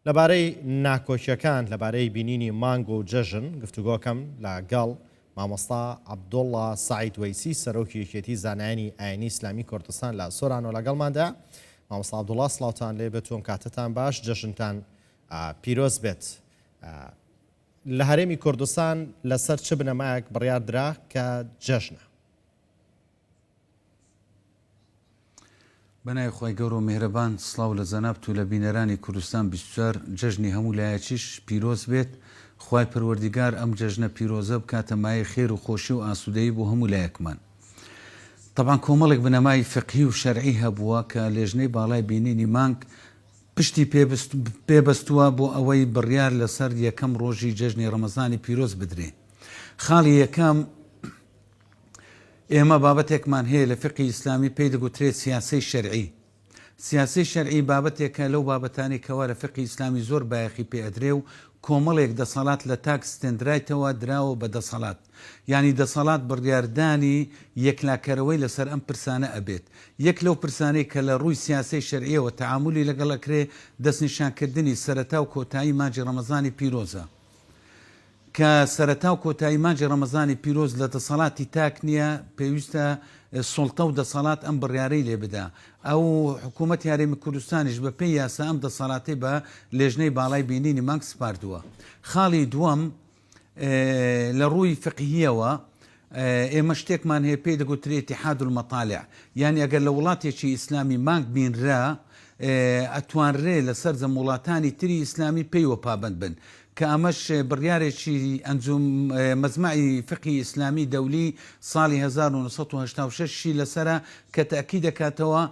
لەبارەی ناکۆچیەکان لەبارەی بینینی مانگ و جەژن گفتوگۆکەم لەگەڵ مامۆستا عەبدوڵڵا سەعید وەیسی سەرۆکی یەکێتی زانایانی ئاینی ئیسلامی کوردستان لە سۆرانۆ لەگەڵماندا. مامۆستا عەبدوڵڵا سڵاوتان لێ بێت و کاتتان باش، جەژنتان پیرۆز بێت. لە هەرێمی کوردستان لەسەر چ بنەمایەک بڕیاردرا کە جەژنە؟ بەنای خۆی گەور و میهرەبان، سڵاو لە جەنابت و لە بینەرانی کوردستان 24 جەژنی هەموو لایەکیش پیرۆز بێت. خوای پەروەردیگار ئەم جەژنە پیرۆزە بکاتە مایە خێر و خۆشی و ئاسوودەیی بۆ هەموو لایەکمان. طبعا کۆمەڵێک بنەمای فقهی و شەرعی هەبووە کە لێژنەی باڵای بینینی مانگ پشتی پێبەستووە بۆ ئەوەی بڕیار لەسەر یەکەم ڕۆژی جەژنی ڕەمەزانی پیرۆز بدرێ. خاڵی یەکەم ئێمە بابەتێکمان هەیە لە فقی ئیسلامی پێی دەگوترێت سیاسەی شەرعی. سیاسی شەرعی بابەتێکە لەو بابەتانی کەوا لە فقی ئیسلامی زۆر بایەخی پێ ئەدرێ و کۆمەڵێک دەسەڵات لە تاک ستێنرایتەوە دراوە بە دەسەڵات، یعنی دەسەڵات بڕیاردانی یەکلاکەرەوەی لەسەر ئەم پرسانە ئەبێت. یەک لەو پرسانەی کە لە ڕووی سیاسی شەرعیەوە تەعاملی لەگەڵەکرێ دەستنیشانکردنی سەرەتا و کۆتایی مانجی ڕەمەزانی پیرۆزە، کە سەرەتا و کۆتایی مانجی ڕەمەزانی پیرۆز لە دەسەڵاتی تاک نییە، پێویستە سڵتە و دەسەڵات ئەم بڕیارەی لێ بدا. ئەو حکوومەتی هەرێمی کوردستانیش بە پێی یاسا ئەم دەسەڵاتی بە لێژنەی باڵای بینینی مانگ سپاردووە. خاڵی دووەم لە ڕووی فقهیەوە ئێمە شتێکمان هەیە پێی دەگوترێت اتحاد المەطالع، یعنی ئەگەر لە وڵاتێکی ئیسلامی مانگ بینرا ئەتوانرێ لەسەر جەم وڵاتانی تری ئیسلامی پێیوە پابند بن، کە ئەمەش بڕیارێکی ئەنجوم مەجمەعی فقی ئیسلامی دەولی ساڵی 1986 لەسرە کە تەکی دەکاتەوە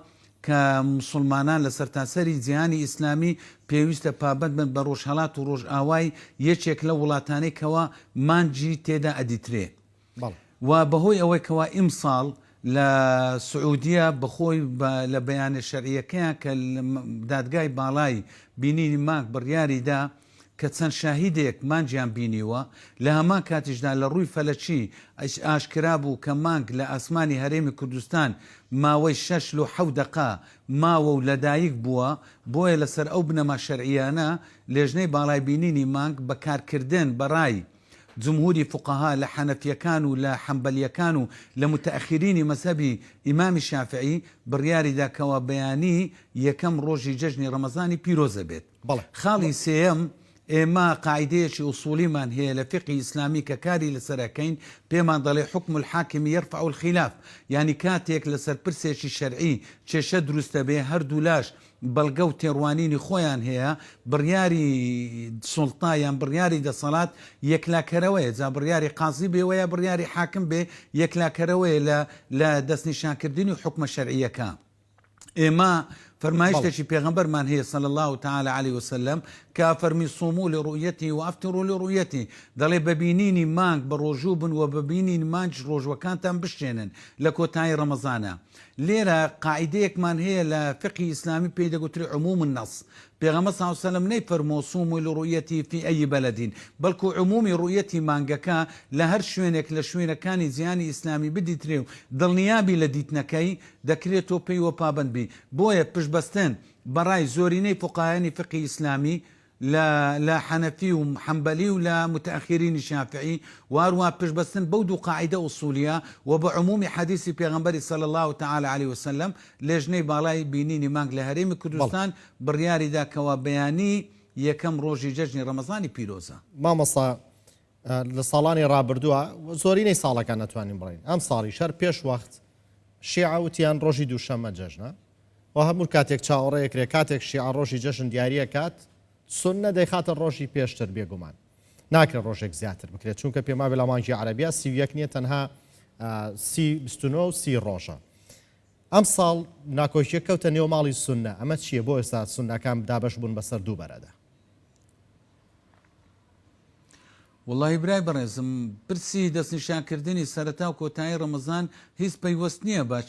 کە مسلمانان لە سەرتاسەری جیهانی ئیسلامی پێویستە پابند بن بە ڕۆژهەڵات و ڕۆژئاوای یەکێک لە وڵاتانێکەوە مانجی تێدا ئەدیترێ. و بەهۆی ئەوەی کەوا ئیمساڵ لە سعودیە بەخۆی لە بەیانە شەرعیەکەیان کە دادگای باڵای بینینی مانگ بڕیاریدا کە چەند شاهیدێک مانجیان بینیوە، لە هەمان کاتیشدا لە ڕووی فەلەکی ئاشکرا بوو کە مانگ لە ئاسمانی هەرێمی کوردستان ماوەی 6 و 7 دقا ماوە و لەدایک بووە. بۆیە لەسەر ئەو بنەما شەرعیانە لێژنەی باڵای بینینی مانگ بەکارکردن بەڕای جمهوری فقها لە حەنەفیەکان و لە حەمبەلیەکان و لە متەئەخرینی مەزهەبی ئیمامی شافعی بڕیاریدا کەوا بەیانی یەکەم ڕۆژی جەژنی ڕەمەزانی پیرۆزە بێت. خاڵی سێەم ئێمە قاعدەیەکی ئوسولیمان هەیە لە فقی ئیسلامی کە کاری لەسەرەکەین، پێمان دەڵێ حکم الحاکم یەرفع الخلاف، یعنی کاتێک لەسەر پرسێکی شەرعی کێشە دروستە بێ هەردوو لاش بەڵگە و تێڕوانینی خۆیان هەیە، بڕیاری سوڵتا یان بڕیاری دەسەڵات یەکلاکەرەوەیە، جا بڕیاری قازی بێوەیە بڕیاری حاکم بێ یەکلاکەرەوەیە لە دەستنیشانکردنی و حکمە شەرعیەکە. ئێمە فەرمایشتێکی پێغەمبەرمان هەیە صلی الله تعالی علیه وسلم کە فەرمی صوموا لرؤيته وافطروا لرؤيته، دەڵێ ببینینی مانگ بە ڕۆژوو بن و ببینینی مانج ڕۆژوەکانتان بشتێنن لە کۆتایی ڕەمەزانە. لێرە قاعدەیەکمان هەیە لە فقی ئیسلامی پێی دەگوترێت عموم النص. پێغەمبەر صلی الله علیه وسلم نەیفەرمووە صوموا لرؤيته في أي بلد، بەڵکو عمومی ڕوئەتی مانگەکە لە هەر شوێنێک لە شوێنەکانی جیهانی ئیسلامی بدیترێ و دڵنیابی لە دیتنەکەی دەکرێتەوە پێیوە پابند بی. بۆیە پشتبەستن بەڕای زۆرینەی فقهایانی فقی ئیسلامی لە حەنەفی و حەمبەلی و لە متەئەخرینی شافعی، واروها پشتبەستن بەو دوو قاعدە ئوسولیە و بە عمومی حەدیثی پێغەمبەری صلی الله تعالی علیه وسلم لێژنەی باڵای بینینی مانگ لە هەرێمی کوردستان بڕیاریدا کەوا بەیانی یەکەم ڕۆژی جەژنی ڕەمەزانی پیرۆزە. مامۆستا لە ساڵانی ڕابردووە زۆرینەی ساڵەکان نەتوانین بڕین، ئەم ساڵی شەر پێش وەخت شیعە وتیان ڕۆژی دووشەممە جەژنە و هەموو کاتێک چاوەڕێیەکرێ کاتێک شیعە ڕۆژی جەژن دیاریە کات سنە دەیخاتە ڕۆژی پێشتر بێگومان، ناکرێت ڕۆژێک زیاتر بکرێت، چونکە پێما بێ لە مانگی عەرەبیا 31 نییە، تەنها 29 و 30 ڕۆژە. ئەم ساڵ ناکۆچیە کەوتە نێو ماڵی سنە، ئەمە چییە بۆ ئێستا سنەکان دابەش بوون بەسەر دوو بەرەدا؟ والله برای بەڕێزم پرسی دەستنیشانکردنی سەرەتا و کۆتایی ڕەمەزان هیچ پەیوەست نییە با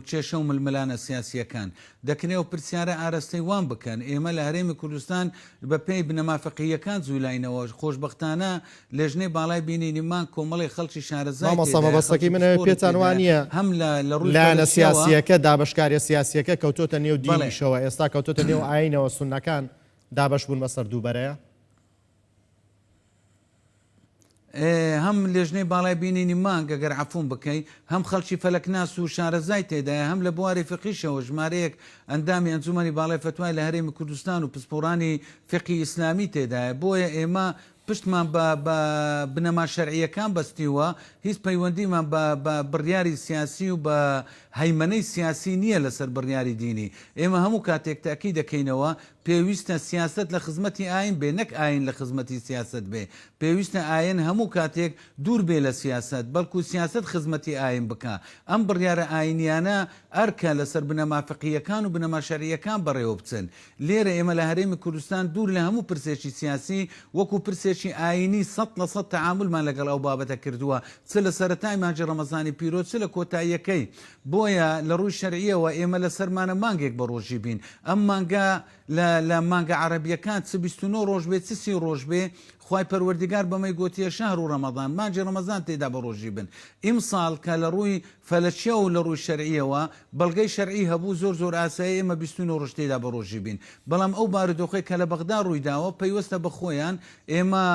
کێشە و ململانە سیاسیەکان، دەکرێت پرسیارە ئاراستەی وان بکەن. ئێمە لە هەرێمی کوردستان بە پێی بنەما فقیەکان جولاینەوە، خۆشبەختانە لێژنەی باڵای بینینی مانگ کۆمەڵی خەڵکی شارەزای مامۆستا منە پێتان وانە هەم لە ڕوویانە سیاسیەکە دابشکاری سیاسیەکە کەوتۆتە نێو دینیشەوە، ئێستا کەوتۆتە نێو ئاینەوە سنەکان دابش بوون بەسەر دووبەرەیە هەم لێژنەی باڵای بینینی مانگ ئەگەر عفوون بکەیت هەم خەڵکی فەلەکناس و شارەزای تێدایە هەم لە بواری فقیشەوە ژمارەیەک ئەندامی ئەنجومەنی باڵای فتوای لە هەرێمی کوردستان و پسپۆڕانی فقی ئیسلامی تێدایە بۆیە ئێمە پشتمان بە بنەما شەرعیەکان بەستیوە هیچ پەیوەندیمان بە بڕیاری سیاسی و بە هەیمەنەی سیاسی نییە لەسەر بڕیاری دینی ئێمە هەموو کاتێک تاکی دەکەینەوە پێویستە سیاست لە خزمەتی ئاین بێ نەک ئاین لە خزمەتی سیاست بێ پێویستە ئاین هەموو کاتێک دوور بێ لە سیاست بەڵکو سیاست خزمەتی ئاین بکە ئەم بڕیارە ئاینیانە ئەرکە لەسەر بنەما فقیەکان و بنەما شەرعیەکان بەڕێوە بچن لێرە ئێمە لە هەرێمی کوردستان دوور لە هەموو پرسێکی سیاسی وەکو پرسێکی ئاینی 100% تعاملمان لەگەڵ ئەو بابەتە کردووە چ لە سەرەتای مانگی ڕەمەزانی پیرۆ چ لە کۆتاییەکەی بۆیە لە ڕووی شەرعیەوە ئێمە لە سەرمانە مانگێک بە ڕۆژی بین ئەم مانگە لە مانگە عەرەبیەکان چ 29 ڕۆژ بێ چ 30 ڕۆژ بێ خوای پەروەردیگار بەمەی گوتیە شەهر و ڕەمەضان مانگی ڕەمەزان تێدا بە ڕۆژی بن ئیمساڵ کە لە ڕووی فەلەچیە و لە ڕووی شەرعیەوە بەڵگەی شەرعی هەبوو زۆر ئاسایی ئێمە 29 ڕۆژ تێدا بە ڕۆژی بین بەڵام ئەو بارودۆخی کە لە بەغدا ڕوویداوە پەیوەستە بە خۆیان ئێمە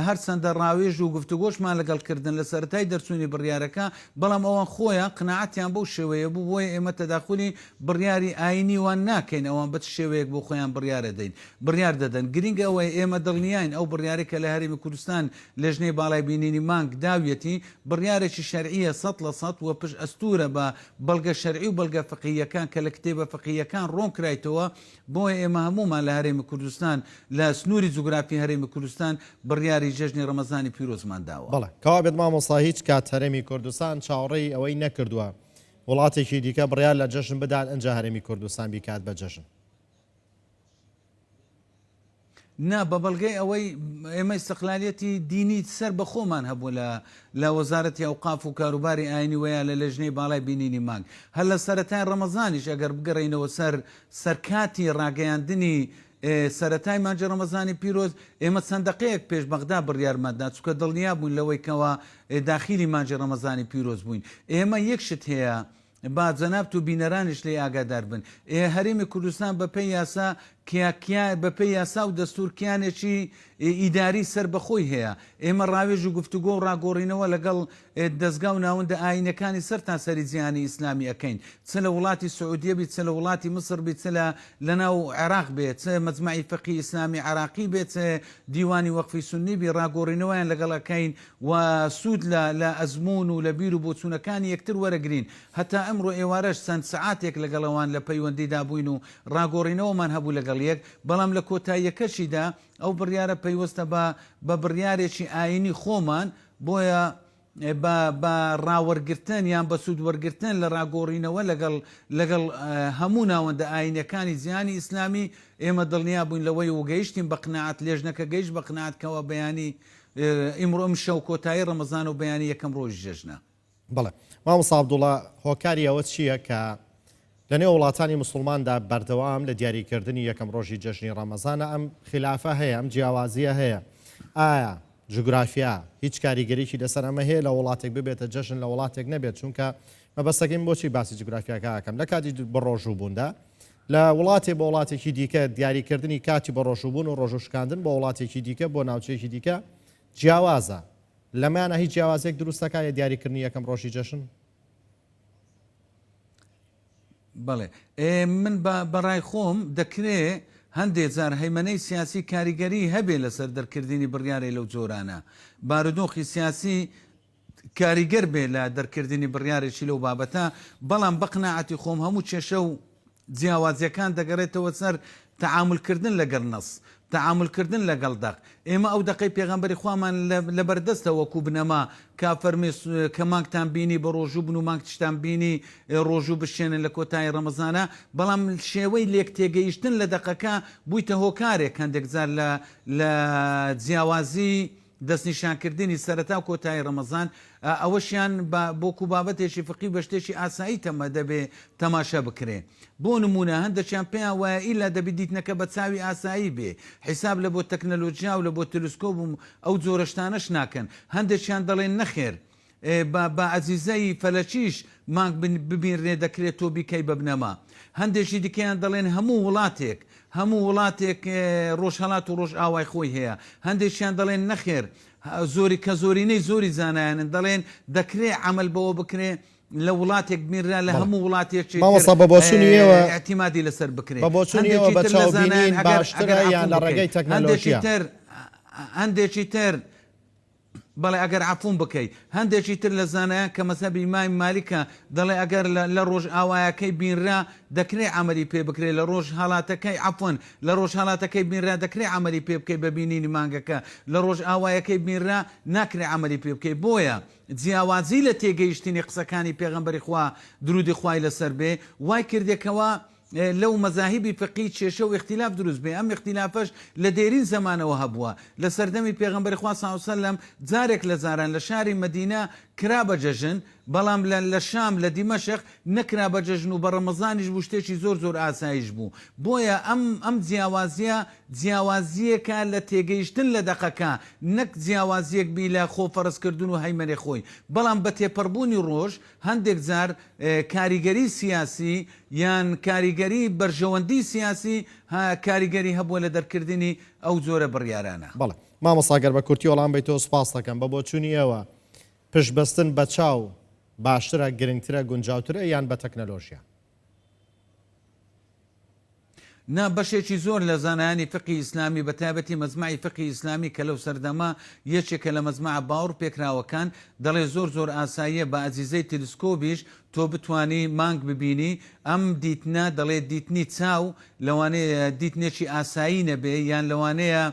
هەرچەندە ڕاوێژ و گفتوگۆشمان لەگەڵکردن لە سەرەتای دەرچوونی بڕیارەکە بەڵام ئەوان خۆیان قناعەتیان بەو شێوەیە بوو بۆیە ئێمە تەداخلی بڕیاری ئاینی وان ناکەین ئەوان بە شێوەیەک بۆ خۆیان بڕیار دەدەن گرنگە ئەوەی ئێمە دڵنیاین ئەو بڕیارێکە لە هەرێمی کوردستان لێژنەی باڵای بینینی مانگ داویەتی بڕیارێکی شەرعیە 100% و پشت ئەستورە بە بەڵگە شەرعی و بەڵگە فقیەکان کە لە کتێبە فقیەکان ڕۆن کرایتەوە بۆیە ئێمە هەمومان لە هەرێمی کوردستان لە سنووری جوگرافی هەرێمی کوردستان بڕیاری جەژنی ڕەمەزانی پیرۆزمان داوە بەڵێ کەوا بێت مامۆستا هیچ کات هەرێمی کوردستان چاوەڕێی ئەوەی نەکردووە وڵاتێکی دیکە بڕیار لە جەژن بدات ئەنجا هەرێمی کوردستان بیکات بە جەژن نا بە بەڵگەی ئەوەی ئێمە استقلالیەتی دینی سەر بە خۆمان هەبوو لە وەزارەتی ئەوقاف و کاروباری ئاینی وەیە لە لەژنەی باڵای بینینی مانگ هەر لە سەرەتای ڕەمەزانیش ئەگەر بگەڕێینەوە سەرکاتی ڕاگەیاندنی سەرەتای مانگی ڕەمەزانی پیرۆز ئێمە چەند دقەیەک پێش بەغدا بڕیارماندا چونکە دڵنیا بوون لەوەی کەوە داخلی مانگی ڕەمەزانی پیرۆز بووین ئێمە یەکشت هەیە با جەنابت و بینەرانیش لێ ئاگادار بن هەرێمی کوردستان بەپێی یاسا بەپێی یاسا و دەستورکیانێکی ئیداری سەر بەخۆی هەیە ئێمە ڕاوێژ و گفتوگۆ و ڕاگۆڕینەوە لەگەڵ دەستگا و ناوەندە ئاینەکانی سەر تا سەری جیهانی ئیسلامی ئەەکەین چ لە وڵاتی سعودیە بیت چ لە وڵاتی مسر بیت چ لە ناو عێراق بێت چ مەجمەعی فقی ئیسلامی عراقی بێت دیوانی وەقفی سونی بی ڕاگۆڕینەوەیان لەگەڵەکەین و سوود لە ئەزمون و لە بیر و بۆچوونەکانی یەکتر وەرەگرین هەتا ئەمڕۆ ئێوارەش چەند سەعاتێک لەگەڵەوان لە پەیوەندیدا بووین و ڕاگۆڕینەوەمان هەبوو لەگەڵ یەک بەڵام لە کۆتاییەکەشیدا ئەو بڕیارە پەیوەستە بە بڕیارێکی ئاینی خۆمان بۆیە بە ڕاوەرگرتن یان بە سوود وەرگرتن لە ڕاگۆڕینەوە لەگەڵ هەموو ناوەندە ئاینەکانی جیهانی ئیسلامی ئێمە دڵنیا بووین لەوەی وگەیشتین بە قناعەت لێژنەکە گەیشت بە قناعەتکەوە بەیانی ئیمڕۆ ئەم شەو کۆتایی ڕەمەزان و بەیانی یەکەم ڕۆژی جەژنە بەڵێ مامۆستا عەبدوڵڵا هۆکاری ئەوە چییە کە لە نێو وڵاتانی مسلماندا بەردەوام لە دیاریکردنی یەکەم ڕۆژی جەژنی ڕەمەزانە ئەم خلافە هەیە ئەم جیاوازیە هەیە ئایا جوگرافیا هیچ کاریگەریکی لەسەر ئەمە هەیە لە وڵاتێک ببێتە جەژن لە وڵاتێک نەبێت چونکە مەبەستەکەین بۆچی باسی جوگرافیاکە ئەەکەم لە کاتی بەڕۆژوو بووندا لە وڵاتێک بە وڵاتێکی دیکە دیاریکردنی کاتی بەڕۆژوو بوون و ڕۆژوشکاندن بە وڵاتێکی دیکە بۆ ناوچەیەکی دیکە جیاوازە لەمانە هیچ جیاوازێک دروستەکایە دیاریکردنی یەکەم ڕۆژی جەژن بەڵێ من بەڕای خۆم دەکرێت هەندێک جار هەیمەنەی سیاسی کاریگەری هەبێ لەسەر دەرکردنی بڕیارێ لەو جۆرانە بارودۆخی سیاسی کاریگەر بێ لە دەرکردنی بڕیارێکی لەو بابەتە بەڵام بە قناعەتی خۆم هەموو کێشە و جیاوازیەکان دەگەڕێتەوە سەر تەعاملکردن لەگەڵ نەس تەعاملکردن لەگەڵ دەق ئێمە ئەو دقەی پێغەمبەری خوامان لەبەردەستە وەکو بنەما کا فەرمێ کە مانگتان بینی بە ڕۆژوو بن و مانگ تشتان بینی ڕۆژوو بشێنن لە کۆتایی ڕەمەزانە بەڵام شێوەی لێک تێگەیشتن لە دەقەکە بوویتە هۆکارێک هەندێک جار لە جیاوازی دەستنیشانکردنی سەرەتا و کۆتایی ڕەمەزان ئەوەشیان بۆکو بابەتێکی فقی بە شتێکی ئاسایی تەمە دەبێ تەماشا بکرێ بۆ نمونە هەندێکیان پێیان وایە ئیلا دەبی دیتنەکە بە چاوی ئاسایی بێ حیساب لە بۆ تەکنەلۆژیا و لە بۆ تلسکۆب ئەو جۆرەشتانەش ناکەن هەندێکیان دەڵێن نەخێر بە عەزیزەی فەلەکیش مانگ ببینرێ دەکرێت تۆ بیکەی بە بنەما هەندێکی دیکەیان دەڵێن هەموو وڵاتێک هەموو وڵاتێک ڕۆژهەڵات و ڕۆژ ئاوای خۆی هەیە هەندێکیان دەڵێن نەخێر زۆری کە زۆرینەی زۆری زانایانن دەڵێن دەکرێت عمل بەوە بکرێ لە وڵاتێک بمیررا لە هەموو وڵاتێکی احتیمادی لەسەر بکرێت باشترە یان لە ڕێگەی تەکنۆلۆژیا هەندێکی تر بەڵێ ئەگەر عفون بکەیت هەندێکی تر لە زانایان کە مەسەبی مای مالیکە دەڵێ ئەگەر لە ڕۆژ ئاوایەکەی بینرا دەکرێت عملی پێ بکرێت لە ڕۆژ هاڵاتەکەی عفون لە ڕۆژ هاڵاتەکەی بینرا دەکرێت عملی پێ بکەیت بە بینینی مانگەکە لە ڕۆژ ئاوایەکەی بینرا ناکرێت عملی پێ بکەیت بۆیە جیاوازی لە تێگەیشتنی قسەکانی پێغەمبەری خوا درودی خوای لەسەر بێ وای کردێکەوە لەو مەزاهیبی فقی کێشە و اختیلاف دروست بێ ئەم اختیلافش لە دێرین زەمانەوە هەبووە لە سەردەمی پێغەمبەری خوا صلی الله علیه وسلم جارێک لە زاران لە شاری مەدینە کرا بە جەژن بەڵام لە شام لە دیمەشق نەکرا بە جەژن و بە ڕەمەزانیش بوو شتێکی زۆر ئاسایش بوو بۆیە ئەم جیاوازیەکە لە تێگەیشتن لە دەقەکە نەک جیاوازیەک بی لە خۆفەرزکردن و هەیمەنێ خۆی بەڵام بە تێپەڕبوونی ڕۆژ هەندێک جار کاریگەری سیاسی یان کاریگەری بەرژەوەندی سیاسی کاریگەری هەبووە لە دەرکردنی ئەو جۆرە بڕیارانە بەڵێ مامۆستاگەر بە کورتی وەڵام بیتەوە سپاس دەکەم بە بۆچوونیەوە پشتبەستن بە چاو باشترە گرنگترە گونجاوترە یان بە تەکنەلۆژیا نا بەشێکی زۆر لە زانایانی فقی ئیسلامی بە تایبەتی مەزمعی فقی ئیسلامی کە لەو سەردەما یەکێکە لە مەزمع باوەڕ پێکراوەکان دەڵێ زۆر ئاساییە بە ئازیزەی تلسکۆبیش تۆ بتانی مانگ ببینی ئەم دیتنە دەڵێ دیتنی چاو لەوانەیە دیتنێکی ئاسایی نەبێ یان لەوانەیە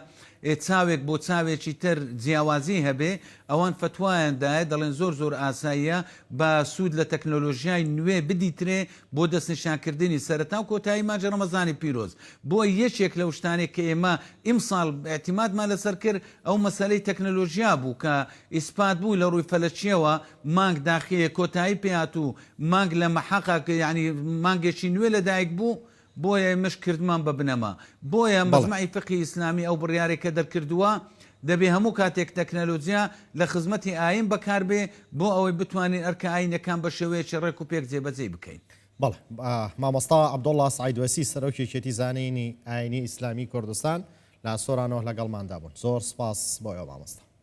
چاوێک بۆ چاوێکی تر جیاوازی هەبێ ئەوان فتوایاندایە دەڵێن زۆر ئاساییە بە سوود لە تەکنۆلۆژیای نوێ بدیترێ بۆ دەستنیشانکردنی سەرەتا و کۆتایی ماجە ڕەمەزانی پیرۆز بۆ یەکێک لەو شتانێک کە ئێمە ئیمساڵ اعتیمادمان لەسەر کرد ئەو مەسەلەی تەکنۆلۆژیا بوو کە ئیسپات بوو لە ڕووی فەلەکیەوە مانگ داخەیە کۆتایی پێهات و مانگ لە مەحەقە ینی مانگێکی نوێ لەدایک بوو بۆیە مش کردمان بە بنەما بۆیە مەزمعی فقی ئیسلامی ئەو بڕیارێکە دەرکردووە دەبێ هەموو کاتێک تەکنەلۆجیا لە خزمەتی ئاین بەکاربێ بۆ ئەوەی بتوانین ئەرکە ئاینەکان بە شێوەیەکی ڕێک و پێک جێبەجێ بکەین بەڵێ مامۆستا عەبدوڵڵا سعیدوەسی سەرۆکێتی زانینی ئاینی ئیسلامی کوردستان لە سۆرانەوە لەگەڵماندا بوون زۆر سپاس بۆ ئێوە مامۆستا